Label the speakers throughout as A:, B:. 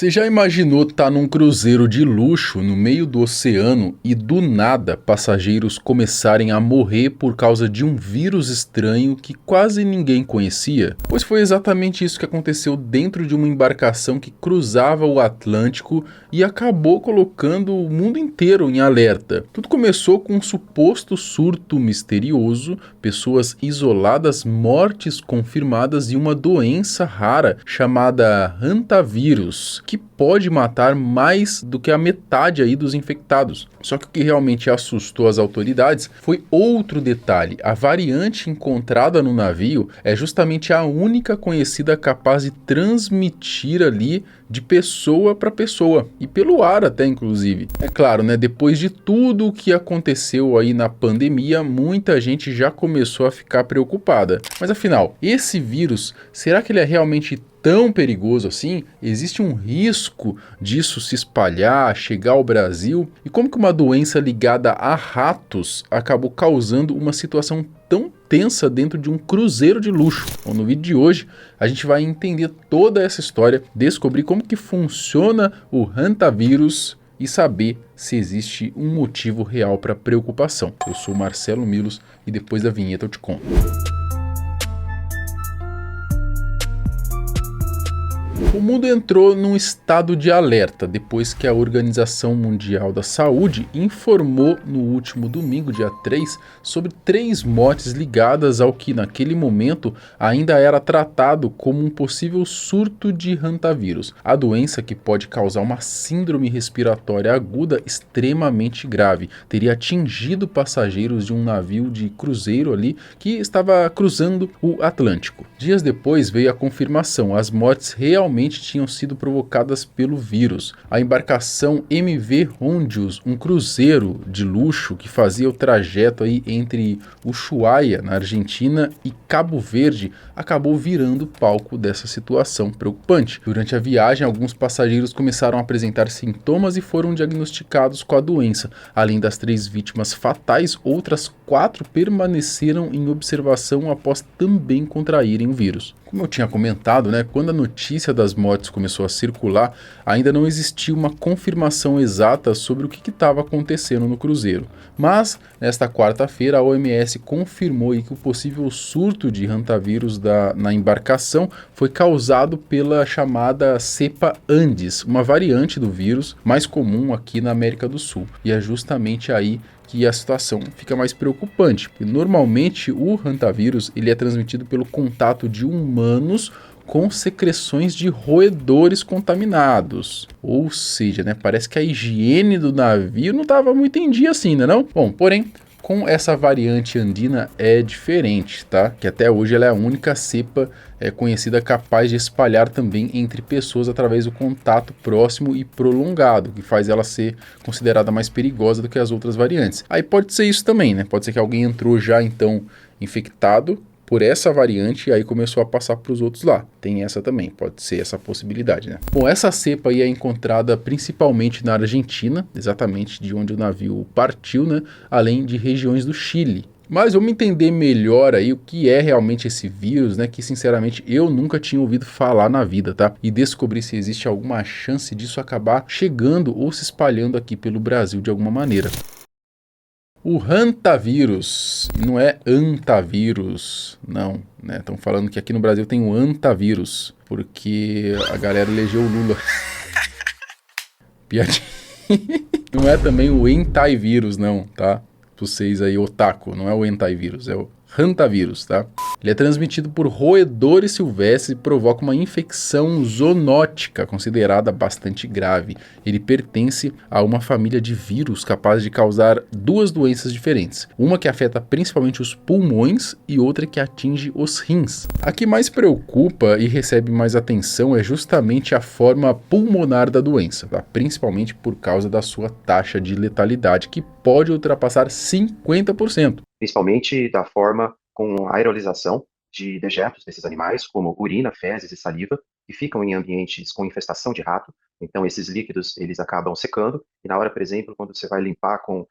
A: Você já imaginou estar num cruzeiro de luxo no meio do oceano e do nada passageiros começarem a morrer por causa de um vírus estranho que quase ninguém conhecia? Pois foi exatamente isso que aconteceu dentro de uma embarcação que cruzava o Atlântico e acabou colocando o mundo inteiro em alerta. Tudo começou com um suposto surto misterioso, pessoas isoladas, mortes confirmadas e uma doença rara chamada hantavírus, que pode matar mais do que a metade aí dos infectados. Só que o que realmente assustou as autoridades foi outro detalhe. A variante encontrada no navio é justamente a única conhecida capaz de transmitir ali de pessoa para pessoa e pelo ar até inclusive. É claro, né, depois de tudo o que aconteceu aí na pandemia, muita gente já começou a ficar preocupada. Mas afinal, esse vírus, será que ele é realmente tão perigoso assim? Existe um risco disso se espalhar, chegar ao Brasil? E como que uma doença ligada a ratos acabou causando uma situação tão tensa dentro de um cruzeiro de luxo? Bom, no vídeo de hoje a gente vai entender toda essa história, descobrir como que funciona o hantavírus e saber se existe um motivo real para preocupação. Eu sou Marcelo Milos e depois da vinheta eu te conto. O mundo entrou num estado de alerta depois que a Organização Mundial da Saúde informou no último domingo, dia 3, sobre 3 mortes ligadas ao que naquele momento ainda era tratado como um possível surto de hantavírus, a doença que pode causar uma síndrome respiratória aguda extremamente grave. Teria atingido passageiros de um navio de cruzeiro ali que estava cruzando o Atlântico. Dias depois veio a confirmação, as mortes realmente tinham sido provocadas pelo vírus. A embarcação MV Hondios, um cruzeiro de luxo que fazia o trajeto aí entre Ushuaia, na Argentina, e Cabo Verde, acabou virando palco dessa situação preocupante. Durante a viagem, alguns passageiros começaram a apresentar sintomas e foram diagnosticados com a doença. Além das 3 vítimas fatais, outras 4 permaneceram em observação após também contraírem o vírus. Como eu tinha comentado, né, quando a notícia das mortes começou a circular, ainda não existia uma confirmação exata sobre o que estava acontecendo no cruzeiro. Mas, nesta quarta-feira, a OMS confirmou que o possível surto de hantavírus na embarcação foi causado pela chamada cepa Andes, uma variante do vírus mais comum aqui na América do Sul. E é justamente aí que a situação fica mais preocupante, porque normalmente o hantavírus ele é transmitido pelo contato de humanos com secreções de roedores contaminados. Ou seja, né, parece que a higiene do navio não estava muito em dia assim, né não? Bom, porém, com essa variante andina é diferente, tá? Que até hoje ela é a única cepa conhecida capaz de espalhar também entre pessoas através do contato próximo e prolongado, que faz ela ser considerada mais perigosa do que as outras variantes. Aí pode ser isso também, né? Pode ser que alguém entrou já então infectado por essa variante e aí começou a passar para os outros lá. Tem essa também, pode ser essa possibilidade, né? Bom, essa cepa aí é encontrada principalmente na Argentina, exatamente de onde o navio partiu, né? Além de regiões do Chile. Mas vamos entender melhor aí o que é realmente esse vírus, né? Que sinceramente eu nunca tinha ouvido falar na vida, tá? E descobrir se existe alguma chance disso acabar chegando ou se espalhando aqui pelo Brasil de alguma maneira. O hantavírus, não é antavírus, não, né? Estão falando que aqui no Brasil tem o antavírus, porque a galera elegeu o Lula. Piadinha. Não é também o entaivírus, não, tá? Vocês aí, otaku, não é o entaivírus, é o hantavírus, tá? Ele é transmitido por roedores silvestres e provoca uma infecção zoonótica considerada bastante grave. Ele pertence a uma família de vírus capazes de causar 2 doenças diferentes. Uma que afeta principalmente os pulmões e outra que atinge os rins. A que mais preocupa e recebe mais atenção é justamente a forma pulmonar da doença, tá? Principalmente por causa da sua taxa de letalidade, que pode ultrapassar 50%.
B: Principalmente da forma com a aerolização de dejetos desses animais, como urina, fezes e saliva, que ficam em ambientes com infestação de rato. Então, esses líquidos, eles acabam secando, e na hora, por exemplo, quando você vai limpar com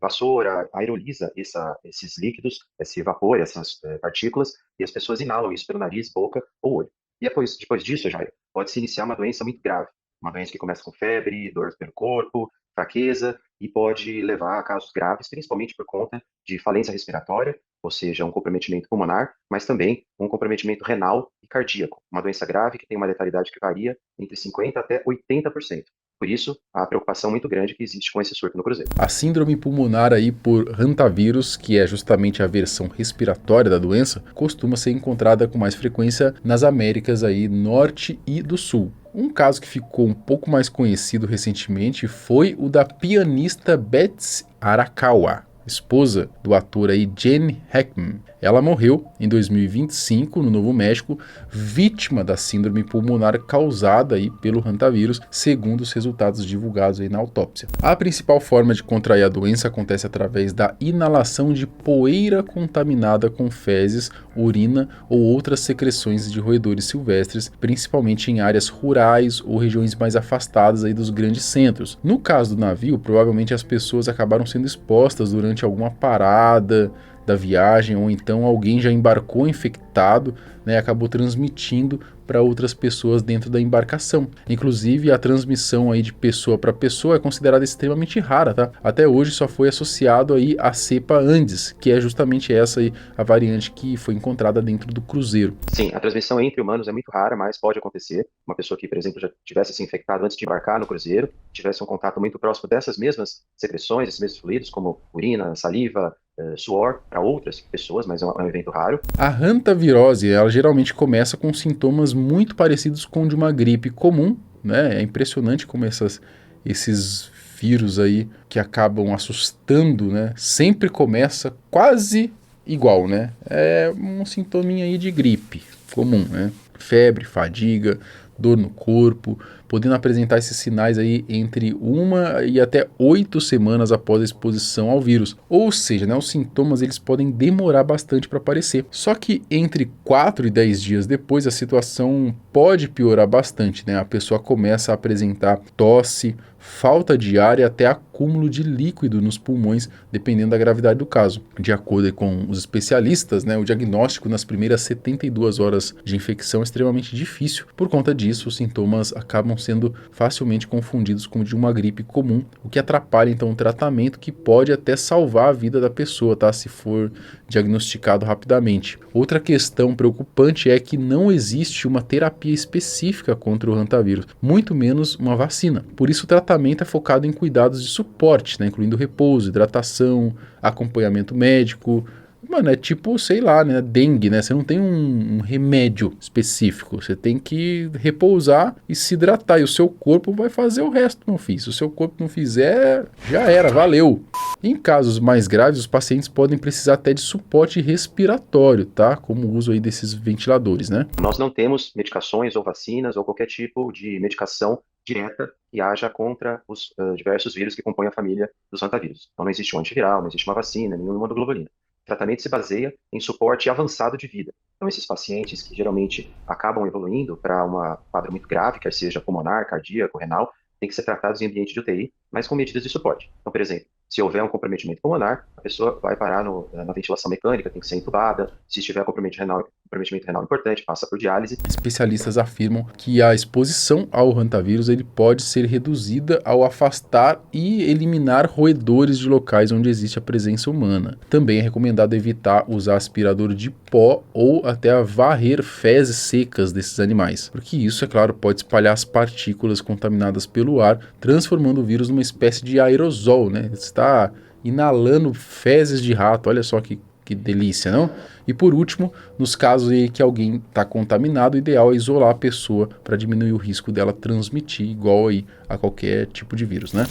B: vassoura, aeroliza esses líquidos, esse vapor, essas partículas, e as pessoas inalam isso pelo nariz, boca ou olho. E depois disso, Jair, pode-se iniciar uma doença muito grave. Uma doença que começa com febre, dor pelo corpo, fraqueza e pode levar a casos graves, principalmente por conta de falência respiratória, ou seja, um comprometimento pulmonar, mas também um comprometimento renal e cardíaco. Uma doença grave que tem uma letalidade que varia entre 50% até 80%. Por isso, a preocupação muito grande que existe com esse surto no Cruzeiro.
A: A síndrome pulmonar aí por hantavirus, que é justamente a versão respiratória da doença, costuma ser encontrada com mais frequência nas Américas aí norte e do sul. Um caso que ficou um pouco mais conhecido recentemente foi o da pianista Betsy Arakawa, esposa do ator aí Gene Hackman. Ela morreu em 2025 no Novo México, vítima da síndrome pulmonar causada aí pelo hantavirus, segundo os resultados divulgados aí na autópsia. A principal forma de contrair a doença acontece através da inalação de poeira contaminada com fezes, urina ou outras secreções de roedores silvestres, principalmente em áreas rurais ou regiões mais afastadas aí dos grandes centros. No caso do navio, provavelmente as pessoas acabaram sendo expostas durante alguma parada da viagem, ou então alguém já embarcou infectado, né, acabou transmitindo para outras pessoas dentro da embarcação. Inclusive, a transmissão aí de pessoa para pessoa é considerada extremamente rara, tá? Até hoje só foi associado aí à cepa Andes, que é justamente essa aí, a variante que foi encontrada dentro do cruzeiro.
B: Sim, a transmissão entre humanos é muito rara, mas pode acontecer. Uma pessoa que, por exemplo, já tivesse se infectado antes de embarcar no cruzeiro, tivesse um contato muito próximo dessas mesmas secreções, esses mesmos fluidos, como urina, saliva, suor, para outras pessoas, mas é um evento raro.
A: A hantavirose, ela geralmente começa com sintomas muito parecidos com o de uma gripe comum, né? É impressionante como esses vírus aí que acabam assustando, né? Sempre começa quase igual, né? É um sintominha aí de gripe comum, né? Febre, fadiga, dor no corpo, podendo apresentar esses sinais aí entre 1 e até 8 semanas após a exposição ao vírus. Ou seja, né, os sintomas eles podem demorar bastante para aparecer. Só que entre 4 e 10 dias depois a situação pode piorar bastante, né? A pessoa começa a apresentar tosse, falta de ar e até acúmulo de líquido nos pulmões, dependendo da gravidade do caso. De acordo com os especialistas, né, o diagnóstico nas primeiras 72 horas de infecção é extremamente difícil. Por conta disso, os sintomas acabam sendo facilmente confundidos com o de uma gripe comum, o que atrapalha então o tratamento, que pode até salvar a vida da pessoa, tá? Se for diagnosticado rapidamente. Outra questão preocupante é que não existe uma terapia específica contra o hantavirus, muito menos uma vacina. Por isso o tratamento é focado em cuidados de suporte, né, incluindo repouso, hidratação, acompanhamento médico. Mano, é tipo, sei lá, né, dengue, né? Você não tem um remédio específico. Você tem que repousar e se hidratar. E o seu corpo vai fazer o resto, meu filho. Se o seu corpo não fizer, já era, valeu. Em casos mais graves, os pacientes podem precisar até de suporte respiratório, tá? Como o uso aí desses ventiladores, né?
B: Nós não temos medicações ou vacinas ou qualquer tipo de medicação direta que haja contra os diversos vírus que compõem a família dos hantavirus. Então não existe um antiviral, não existe uma vacina, nenhuma imunoglobulina. O tratamento se baseia em suporte avançado de vida. Então esses pacientes que geralmente acabam evoluindo para um quadro muito grave, quer seja pulmonar, cardíaco, renal, têm que ser tratados em ambiente de UTI, mas com medidas de suporte. Então, por exemplo, se houver um comprometimento pulmonar, a pessoa vai parar na ventilação mecânica, tem que ser entubada. Se estiver comprometimento renal importante, passa por diálise.
A: Especialistas afirmam que a exposição ao hantavirus ele pode ser reduzida ao afastar e eliminar roedores de locais onde existe a presença humana. Também é recomendado evitar usar aspirador de pó ou até varrer fezes secas desses animais, porque isso, é claro, pode espalhar as partículas contaminadas pelo ar, transformando o vírus numa espécie de aerosol, né? Está inalando fezes de rato, olha só que delícia, não? E por último, nos casos em que alguém está contaminado, o ideal é isolar a pessoa para diminuir o risco dela transmitir, igual aí a qualquer tipo de vírus, né?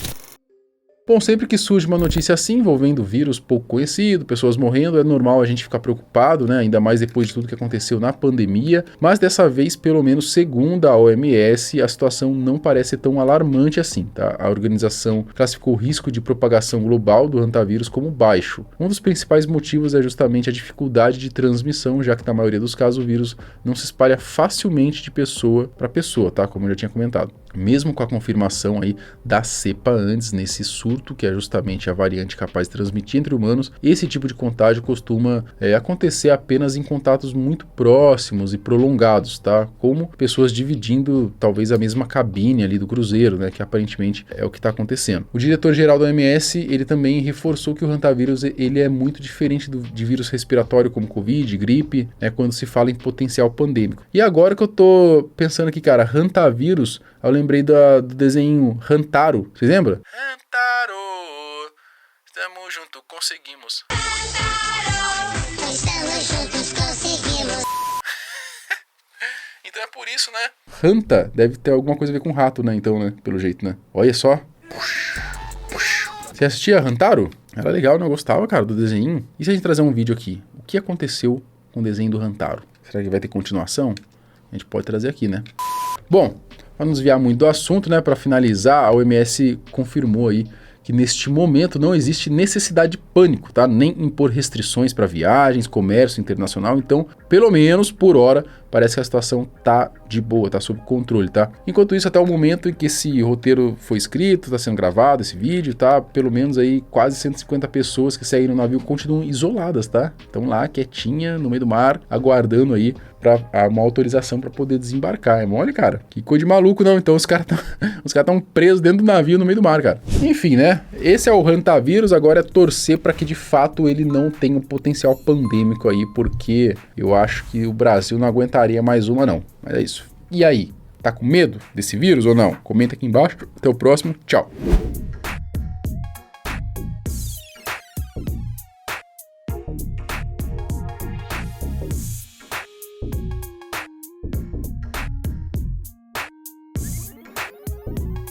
A: Bom, sempre que surge uma notícia assim, envolvendo vírus pouco conhecido, pessoas morrendo, é normal a gente ficar preocupado, né? Ainda mais depois de tudo que aconteceu na pandemia. Mas dessa vez, pelo menos segundo a OMS, a situação não parece tão alarmante assim, tá? A organização classificou o risco de propagação global do hantavirus como baixo. Um dos principais motivos é justamente a dificuldade de transmissão, já que na maioria dos casos o vírus não se espalha facilmente de pessoa para pessoa, tá? Como eu já tinha comentado. mesmo com a confirmação aí da cepa antes nesse surto, que é justamente a variante capaz de transmitir entre humanos, esse tipo de contágio costuma acontecer apenas em contatos muito próximos e prolongados, tá? Como pessoas dividindo talvez a mesma cabine ali do cruzeiro, né? Que aparentemente é o que está acontecendo. O diretor-geral da OMS, ele também reforçou que o hantavirus ele é muito diferente de vírus respiratório como Covid, gripe, né? Quando se fala em potencial pandêmico. E agora que eu tô pensando aqui, cara, hantavírus, eu lembrei do desenho Hantaro, vocês lembram? Hantaro, estamos juntos, conseguimos. Hantaro, estamos juntos, conseguimos. Então é por isso, né? Hanta deve ter alguma coisa a ver com rato, né? Então, né? Pelo jeito, né? Olha só. Você assistia Hantaro? Era legal, né? Eu gostava, cara, do desenho. E se a gente trazer um vídeo aqui? O que aconteceu com o desenho do Hantaro? Será que vai ter continuação? A gente pode trazer aqui, né? Bom, para não desviar muito do assunto, né? Para finalizar, a OMS confirmou aí que neste momento não existe necessidade de pânico, tá? Nem impor restrições para viagens, comércio internacional. Então, pelo menos por hora, parece que a situação tá de boa, tá sob controle, tá? Enquanto isso, até o momento em que esse roteiro foi escrito, tá sendo gravado esse vídeo, tá? Pelo menos aí quase 150 pessoas que saíram no navio continuam isoladas, tá? Estão lá quietinha no meio do mar, aguardando aí para uma autorização para poder desembarcar. É mole, cara? Que coisa de maluco, não? Então os caras estão presos dentro do navio no meio do mar, cara. Enfim, né? Esse é o hantavírus, agora é torcer para que de fato ele não tenha um potencial pandêmico aí, porque eu acho que o Brasil não aguentaria mais uma, não. Mas é isso. E aí? Tá com medo desse vírus ou não? Comenta aqui embaixo. Até o próximo. Tchau.